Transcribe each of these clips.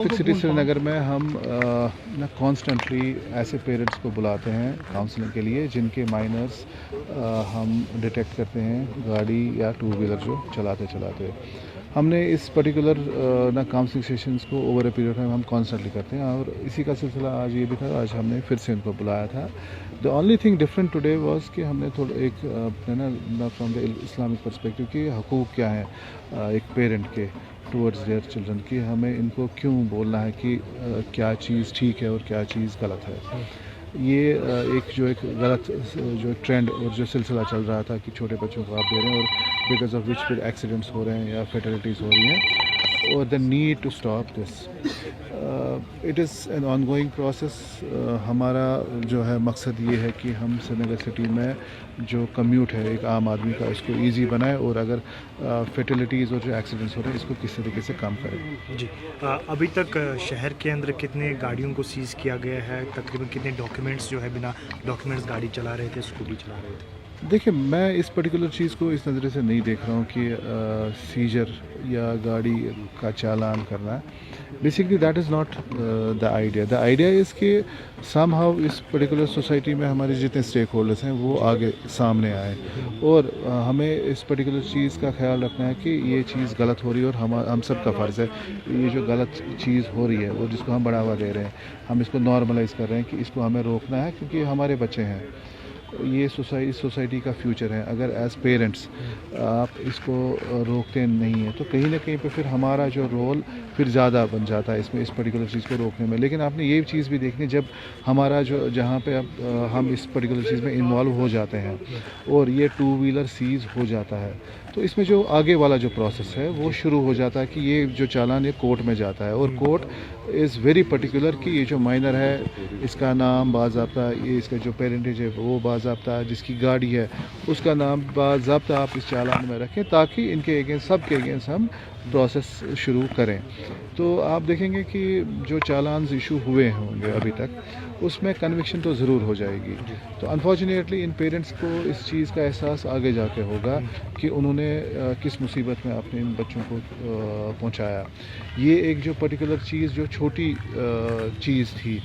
City سری نگر میں ہم constantly ایسے پیرنٹس کو بلاتے ہیں کاؤنسلنگ کے لیے جن کے مائنرس ہم ڈیٹیکٹ کرتے ہیں گاڑی یا ٹو ویلر جو چلاتے ہم نے اس پرٹیکولر کاؤنسلنگ سیشنز کو اوور اے پیریڈ میں ہم کانسٹنٹلی کرتے ہیں اور اسی کا سلسلہ آج یہ بھی تھا. آج ہم نے پھر سے ان کو بلایا تھا. The only thing different today was کہ ہم نے تھوڑا ایک فرام دا اسلامک پرسپیکٹو کہ حقوق کیا ہیں ایک پیرنٹ کے ٹورڈز دیئر چلڈرن کی ہمیں ان کو کیوں بولنا ہے کہ کیا چیز ٹھیک ہے اور کیا چیز غلط ہے. یہ ایک غلط جو ٹرینڈ اور جو سلسلہ چل رہا تھا کہ چھوٹے بچوں کو آپ دے رہے ہیں اور بیکاز آف وچ پھر ایکسیڈنٹس ہو رہے ہیں یا فیٹلٹیز ہو رہی ہیں اور the need to stop this. It is an ongoing process. ہمارا جو ہے مقصد یہ ہے کہ ہم سری نگر سٹی میں جو کمیوٹ ہے ایک عام آدمی کا اس کو ایزی بنائے اور اگر فیٹلٹیز اور جو ایکسیڈنٹس ہو رہے ہیں اس کو کس طریقے سے کم کریں. جی ابھی تک شہر کے اندر کتنے گاڑیوں کو سیز کیا گیا ہے؟ تقریباً کتنے ڈاکیومنٹس جو ہے بنا ڈاکیومنٹس گاڑی چلا رہے تھے، اسکوٹی چلا رہے تھے؟ دیکھیں میں اس پرٹیکولر چیز کو اس نظرے سے نہیں دیکھ رہا ہوں کہ سیجر یا گاڑی کا چالان کرنا ہے. Basically that is not the idea. The idea is کہ سم ہاؤ اس پرٹیکولر سوسائٹی میں ہمارے جتنے اسٹیک ہولڈرس ہیں وہ آگے سامنے آئے اور ہمیں اس پرٹیکولر چیز کا خیال رکھنا ہے کہ یہ چیز غلط ہو رہی ہے اور ہم سب کا فرض ہے یہ جو غلط چیز ہو رہی ہے اور جس کو ہم بڑھاوا دے رہے ہیں ہم اس کو نارملائز کر رہے ہیں کہ اس کو ہمیں روکنا ہے کیونکہ ہمارے بچے ہیں. یہ سوسائٹی کا فیوچر ہے. اگر ایز پیرنٹس آپ اس کو روکتے نہیں ہیں تو کہیں نہ کہیں پہ پھر ہمارا جو رول پھر زیادہ بن جاتا ہے اس پرٹیکولر چیز کو روکنے میں. لیکن آپ نے یہ چیز بھی دیکھنی جب ہمارا جہاں پہ اب ہم اس پرٹیکولر چیز میں انوالو ہو جاتے ہیں اور یہ ٹو ویلر سیز ہو جاتا ہے تو اس میں جو آگے والا جو پروسیس ہے وہ شروع ہو جاتا ہے کہ یہ جو چالان یہ کورٹ میں جاتا ہے اور کورٹ از ویری پرٹیکولر کہ یہ جو مائنر ہے اس کا نام باضابطہ، یہ اس کا جو پیرنٹیج ہے وہ باضابطہ، جس کی گاڑی ہے اس کا نام باضابطہ آپ اس چالان میں رکھیں تاکہ ان کے اگینسٹ سب کے اگینسٹ ہم پروسیس شروع کریں. تو آپ دیکھیں گے کہ جو چالانز ایشو ہوئے ہوں گے ابھی تک اس میں کنوکشن تو ضرور ہو جائے گی. تو انفارچونیٹلی ان پیرنٹس کو اس چیز کا احساس آگے جا کے ہوگا کہ انہوں نے کس مصیبت میں اپنے ان بچوں کو پہنچایا. یہ ایک جو پرٹیکولر چیز جو چھوٹی چیز تھی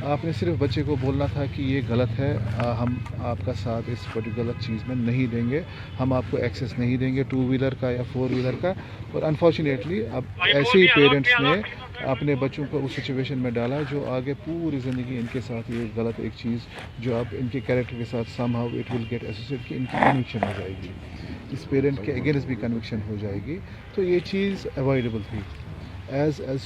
آپ نے صرف بچے کو بولنا تھا کہ یہ غلط ہے، ہم آپ کا ساتھ اس پرٹیکولر چیز میں نہیں دیں گے، ہم آپ کو ایکسیس نہیں دیں گے ٹو ویلر کا یا فور ویلر کا. اور انفارچونیٹلی اب ایسے ہی پیرنٹس نے اپنے بچوں کو اس سچویشن میں ڈالا جو آگے پوری زندگی ان کے ساتھ یہ غلط ایک چیز جو اب ان کے کیریکٹر کے ساتھ somehow it will get associate کہ ان کی کنوکشن ہو جائے گی، اس پیرنٹ کے اگینسٹ بھی کنوکشن ہو جائے گی. تو یہ چیز اوائڈیبل تھی. ایز اے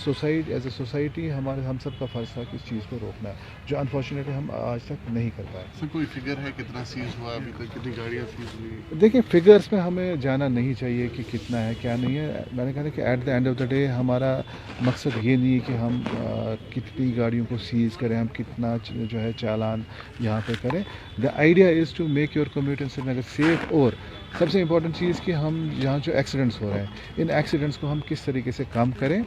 سوسائٹی ہم سب کا فرض تھا کہ اس چیز کو روکنا ہے جو انفارچونیٹلی ہم آج تک نہیں کر پائے. سر کوئی فگر ہے کتنا سیز ہوا ابھی تک، کتنی گاڑیاں سیز ہوئی؟ دیکھیں فگرس میں ہمیں جانا نہیں چاہیے کہ کتنا ہے کیا نہیں ہے. میں نے کہا کہ at the end of the day ہمارا مقصد یہ نہیں ہے کہ ہم کتنی گاڑیوں کو سیز کریں، ہم کتنا جو ہے چالان یہاں پہ کریں. The idea is to make your community in Srinagar safe. اور سب سے امپورٹنٹ چیز کہ ہم یہاں جو ایکسیڈنٹس ہو رہے ہیں ان ایکسیڈنٹس کو ہم کس طریقے سے کم کریں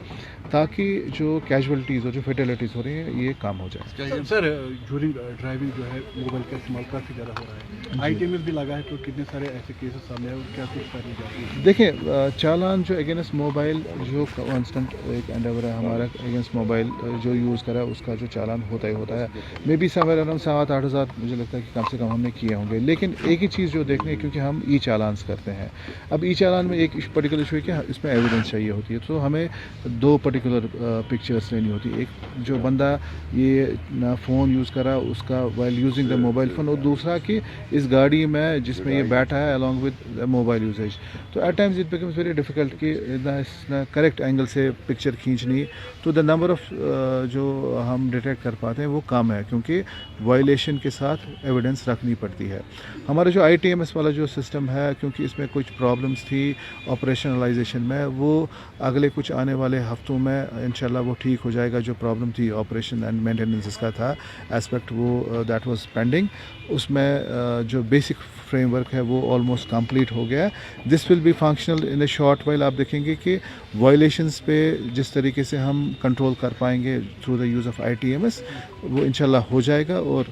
تاکہ جو کیجولٹیز اور جو فیٹلٹیز ہو رہی ہیں یہ کم ہو جائے. سر ڈیورنگ ڈرائیونگ جو ہے موبائل کا استعمال کافی زیادہ ہو رہا ہے، آئی ٹی بھی لگا ہے تو کتنے سارے ایسے کیسز سامنے آئے اور کیا کچھ کرنی چاہیے؟ دیکھیں چالان جو اگینسٹ موبائل جو کانسٹنٹ ایک انڈیور ہے ہمارا اگینسٹ موبائل جو یوز کرا ہے اس کا جو چالان ہوتا ہی ہوتا ہے. مے بی سمویئر اراؤنڈ 7,000-8,000 مجھے لگتا ہے کہ کم سے کم ہم نے کیے ہوں گے. لیکن ایک ہی چیز جو دیکھنے ہے کیونکہ ہم ای چالانس کرتے ہیں. اب ای چالان میں ایک پرٹیکولر ایشو ہے کہ اس میں ایویڈنس چاہیے ہوتی ہے تو ہمیں دو پرٹیکولر پکچرس لینی ہوتی ہے. ایک جو بندہ یہ فون یوز کرا اس کا while using the mobile phone اور دوسرا کہ اس گاڑی میں جس میں یہ بیٹھا ہے along with موبائل یوزیج. تو at times it becomes very difficult کہ کریکٹ اینگل سے پکچر کھینچنی. تو دا نمبر آف جو ہم ڈیٹیکٹ کر پاتے ہیں وہ کم ہے کیونکہ وائلیشن کے ساتھ ایویڈنس رکھنی پڑتی ہے. ہمارا جو آئی ٹی ایم ایس والا جو سسٹم ہے کیونکہ اس میں کچھ پرابلمس تھی آپریشنلائزیشن میں وہ اگلے کچھ آنے والے ہفتوں میں انشاءاللہ وہ ٹھیک ہو جائے گا. جو پرابلم تھی آپریشن اینڈ مینٹیننس کا تھا اسپیکٹ وہ دیٹ واز پینڈنگ. اس میں جو بیسک فریم ورک ہے وہ آلموسٹ کمپلیٹ ہو گیا ہے. This will be functional in a short while. آپ دیکھیں گے کہ وائلیشنس پہ جس طریقے سے ہم کنٹرول کر پائیں گے through the use of I T M S وہ انشاءاللہ ہو جائے گا اور